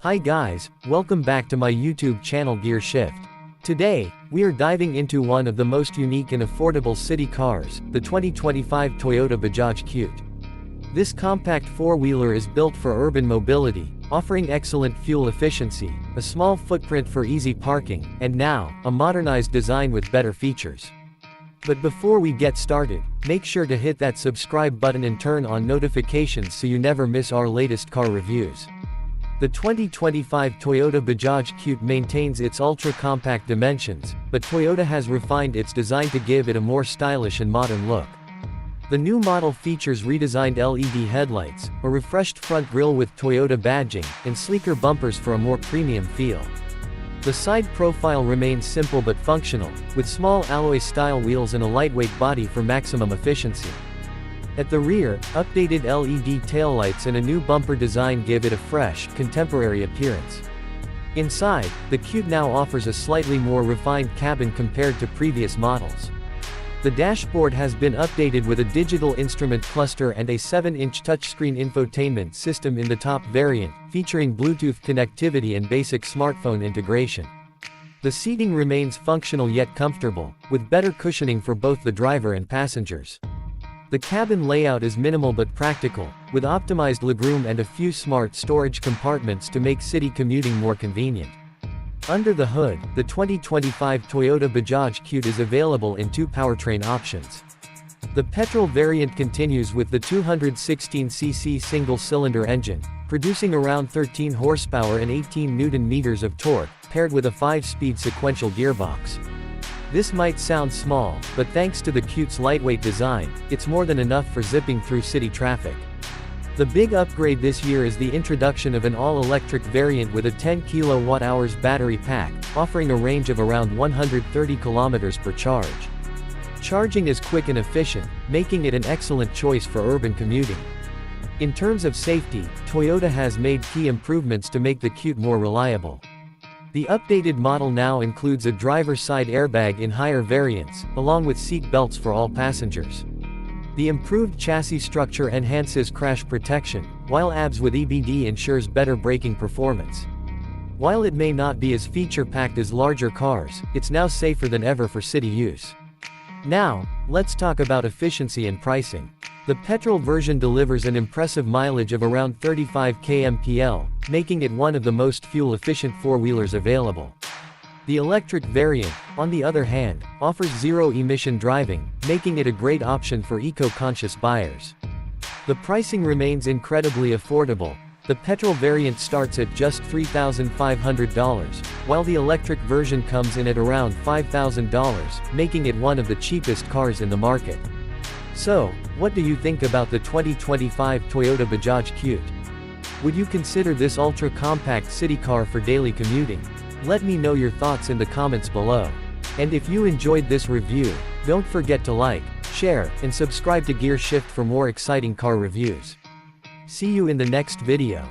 Hi guys, welcome back to my YouTube channel Gear Shift. Today, we are diving into one of the most unique and affordable city cars, the 2025 Toyota Bajaj Qute. This compact four-wheeler is built for urban mobility, offering excellent fuel efficiency, a small footprint for easy parking, and now, a modernized design with better features. But before we get started, make sure to hit that subscribe button and turn on notifications so you never miss our latest car reviews. The 2025 Toyota Bajaj Qute maintains its ultra-compact dimensions, but Toyota has refined its design to give it a more stylish and modern look. The new model features redesigned LED headlights, a refreshed front grille with Toyota badging, and sleeker bumpers for a more premium feel. The side profile remains simple but functional, with small alloy-style wheels and a lightweight body for maximum efficiency. At the rear, updated LED taillights and a new bumper design give it a fresh, contemporary appearance. Inside, the Qute now offers a slightly more refined cabin compared to previous models. The dashboard has been updated with a digital instrument cluster and a 7-inch touchscreen infotainment system in the top variant, featuring Bluetooth connectivity and basic smartphone integration. The seating remains functional yet comfortable, with better cushioning for both the driver and passengers. The cabin layout is minimal but practical, with optimized legroom and a few smart storage compartments to make city commuting more convenient. Under the hood, the 2025 Toyota Bajaj Qute is available in two powertrain options. The petrol variant continues with the 216cc single-cylinder engine, producing around 13 horsepower and 18 Nm of torque, paired with a 5-speed sequential gearbox. This might sound small, but thanks to the Qute's lightweight design, it's more than enough for zipping through city traffic. The big upgrade this year is the introduction of an all-electric variant with a 10 kWh battery pack, offering a range of around 130 km per charge. Charging is quick and efficient, making it an excellent choice for urban commuting. In terms of safety, Toyota has made key improvements to make the Qute more reliable. The updated model now includes a driver's side airbag in higher variants, along with seat belts for all passengers. The improved chassis structure enhances crash protection, while ABS with EBD ensures better braking performance. While it may not be as feature-packed as larger cars, it's now safer than ever for city use. Now, let's talk about efficiency and pricing. The petrol version delivers an impressive mileage of around 35 kmpl, making it one of the most fuel-efficient four-wheelers available. The electric variant, on the other hand, offers zero-emission driving, making it a great option for eco-conscious buyers. The pricing remains incredibly affordable. The petrol variant starts at just $3,500, while the electric version comes in at around $5,000, making it one of the cheapest cars in the market. So, what do you think about the 2025 Toyota Bajaj Qute? Would you consider this ultra-compact city car for daily commuting? Let me know your thoughts in the comments below. And if you enjoyed this review, don't forget to like, share, and subscribe to Gear Shift for more exciting car reviews. See you in the next video.